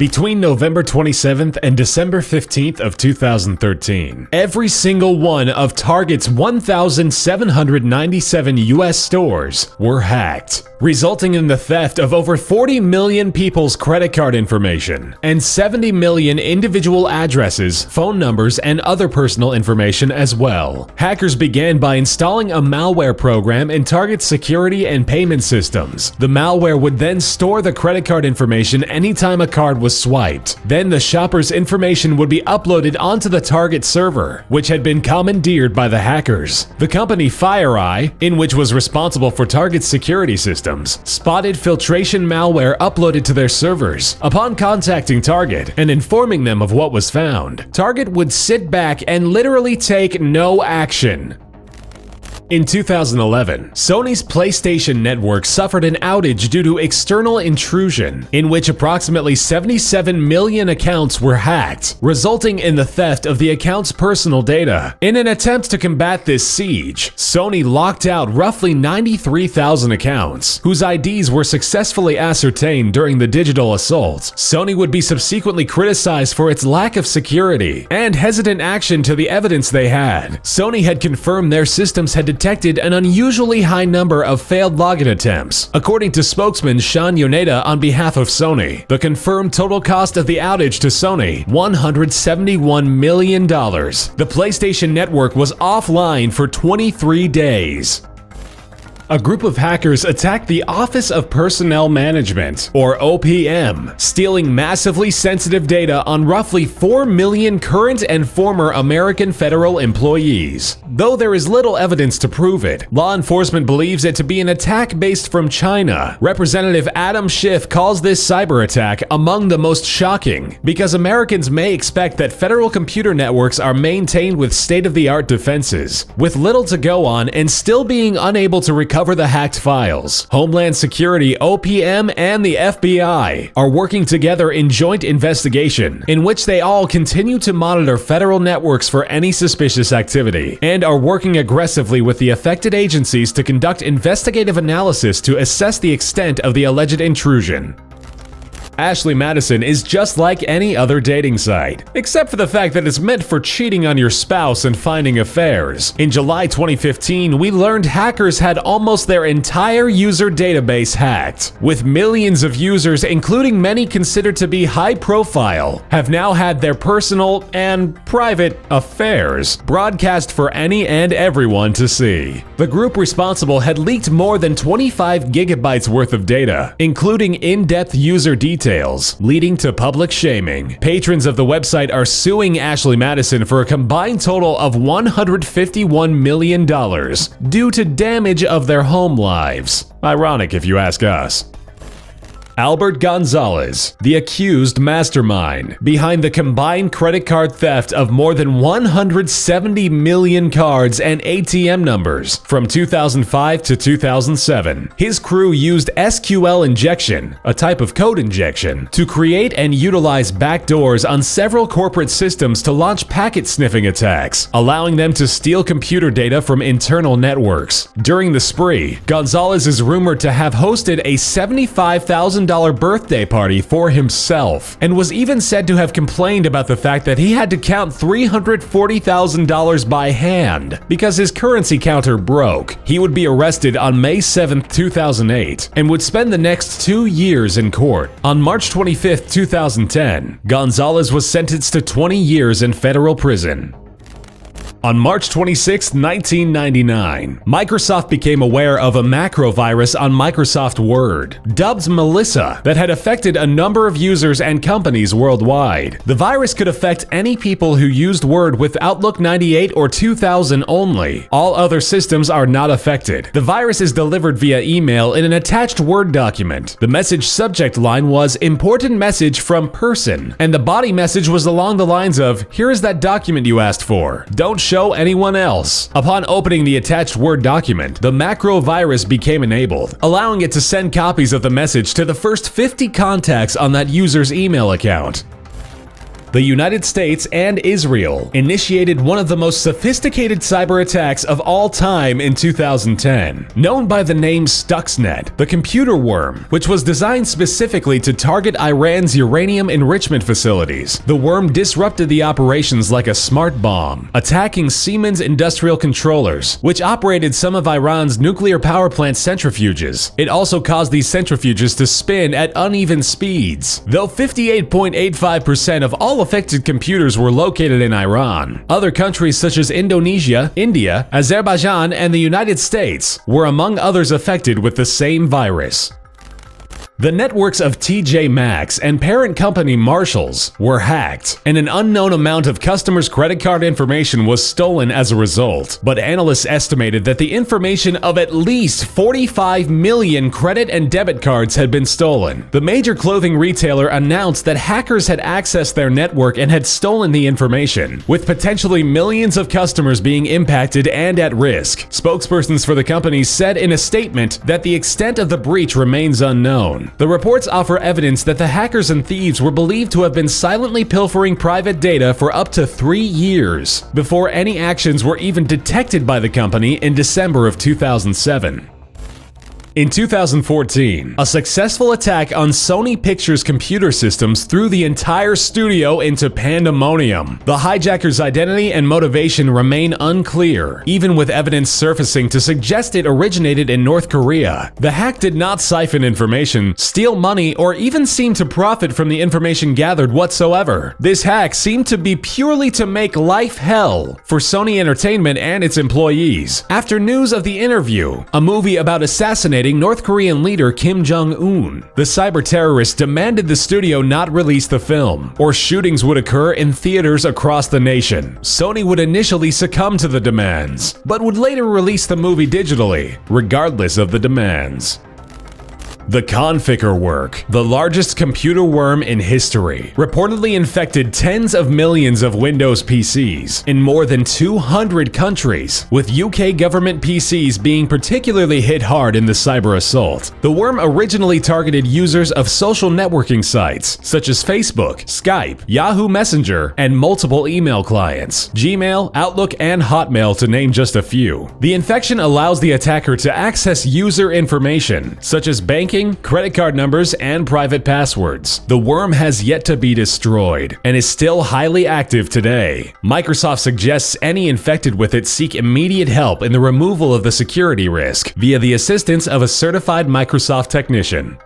Between November 27th and December 15th of 2013, every single one of Target's 1,797 US stores were hacked, resulting in the theft of over 40 million people's credit card information and 70 million individual addresses, phone numbers, and other personal information as well. Hackers began by installing a malware program in Target's security and payment systems. The malware would then store the credit card information anytime a card was swiped. Then the shopper's information would be uploaded onto the Target server, which had been commandeered by the hackers. The company FireEye, in which was responsible for Target's security systems, spotted filtration malware uploaded to their servers. Upon contacting Target and informing them of what was found, Target would sit back and literally take no action. In 2011, Sony's PlayStation Network suffered an outage due to external intrusion, in which approximately 77 million accounts were hacked, resulting in the theft of the account's personal data. In an attempt to combat this siege, Sony locked out roughly 93,000 accounts, whose IDs were successfully ascertained during the digital assault. Sony would be subsequently criticized for its lack of security and hesitant action to the evidence they had. Sony had confirmed their systems had detected an unusually high number of failed login attempts. According to spokesman Sean Yoneda on behalf of Sony, the confirmed total cost of the outage to Sony, $171 million. The PlayStation Network was offline for 23 days. A group of hackers attacked the Office of Personnel Management, or OPM, stealing massively sensitive data on roughly 4 million current and former American federal employees. Though there is little evidence to prove it, law enforcement believes it to be an attack based from China. Representative Adam Schiff calls this cyber attack among the most shocking, because Americans may expect that federal computer networks are maintained with state-of-the-art defenses, with little to go on and still being unable to recover the hacked files. Homeland Security, OPM, and the FBI are working together in joint investigation, in which they all continue to monitor federal networks for any suspicious activity, and are working aggressively with the affected agencies to conduct investigative analysis to assess the extent of the alleged intrusion. Ashley Madison is just like any other dating site, except for the fact that it's meant for cheating on your spouse and finding affairs. In July 2015, we learned hackers had almost their entire user database hacked, with millions of users, including many considered to be high profile, have now had their personal and private affairs broadcast for any and everyone to see. The group responsible had leaked more than 25 gigabytes worth of data, including in-depth user details, leading to public shaming. Patrons of the website are suing Ashley Madison for a combined total of $151 million due to damage of their home lives. Ironic if you ask us. Albert Gonzalez, the accused mastermind behind the combined credit card theft of more than 170 million cards and ATM numbers from 2005 to 2007. His crew used SQL injection, a type of code injection, to create and utilize backdoors on several corporate systems to launch packet sniffing attacks, allowing them to steal computer data from internal networks. During the spree, Gonzalez is rumored to have hosted a $75,000 birthday party for himself, and was even said to have complained about the fact that he had to count $340,000 by hand because his currency counter broke. He would be arrested on May 7, 2008, and would spend the next 2 years in court. On March 25, 2010, Gonzalez was sentenced to 20 years in federal prison. On March 26, 1999, Microsoft became aware of a macro virus on Microsoft Word, dubbed Melissa, that had affected a number of users and companies worldwide. The virus could affect any people who used Word with Outlook 98 or 2000 only. All other systems are not affected. The virus is delivered via email in an attached Word document. The message subject line was "Important message from person," and the body message was along the lines of, "Here is that document you asked for. Don't show anyone else." Upon opening the attached Word document, the macro virus became enabled, allowing it to send copies of the message to the first 50 contacts on that user's email account. the United States and Israel initiated one of the most sophisticated cyber attacks of all time in 2010. Known by the name Stuxnet, the computer worm, which was designed specifically to target Iran's uranium enrichment facilities, the worm disrupted the operations like a smart bomb, attacking Siemens industrial controllers, which operated some of Iran's nuclear power plant centrifuges. It also caused these centrifuges to spin at uneven speeds. Though 58.85% of all affected computers were located in Iran, other countries such as Indonesia, India, Azerbaijan, and the United States were among others affected with the same virus. The networks of TJ Maxx and parent company Marshalls were hacked, and an unknown amount of customers' credit card information was stolen as a result. But analysts estimated that the information of at least 45 million credit and debit cards had been stolen. The major clothing retailer announced that hackers had accessed their network and had stolen the information, with potentially millions of customers being impacted and at risk. Spokespersons for the company said in a statement that the extent of the breach remains unknown. The reports offer evidence that the hackers and thieves were believed to have been silently pilfering private data for up to 3 years before any actions were even detected by the company in December of 2007. In 2014, a successful attack on Sony Pictures computer systems threw the entire studio into pandemonium. The hijacker's identity and motivation remain unclear, even with evidence surfacing to suggest it originated in North Korea. The hack did not siphon information, steal money, or even seem to profit from the information gathered whatsoever. This hack seemed to be purely to make life hell for Sony Entertainment and its employees. After news of The Interview, a movie about assassinating North Korean leader Kim Jong-un, the cyber terrorists demanded the studio not release the film, or shootings would occur in theaters across the nation. Sony would initially succumb to the demands, but would later release the movie digitally, regardless of the demands. The Conficker work, the largest computer worm in history, reportedly infected tens of millions of Windows PCs in more than 200 countries, with UK government PCs being particularly hit hard in the cyber assault. The worm originally targeted users of social networking sites such as Facebook, Skype, Yahoo Messenger, and multiple email clients, Gmail, Outlook, and Hotmail to name just a few. The infection allows the attacker to access user information such as banking, credit card numbers, and private passwords. The worm has yet to be destroyed and is still highly active today. Microsoft suggests any infected with it seek immediate help in the removal of the security risk via the assistance of a certified Microsoft technician.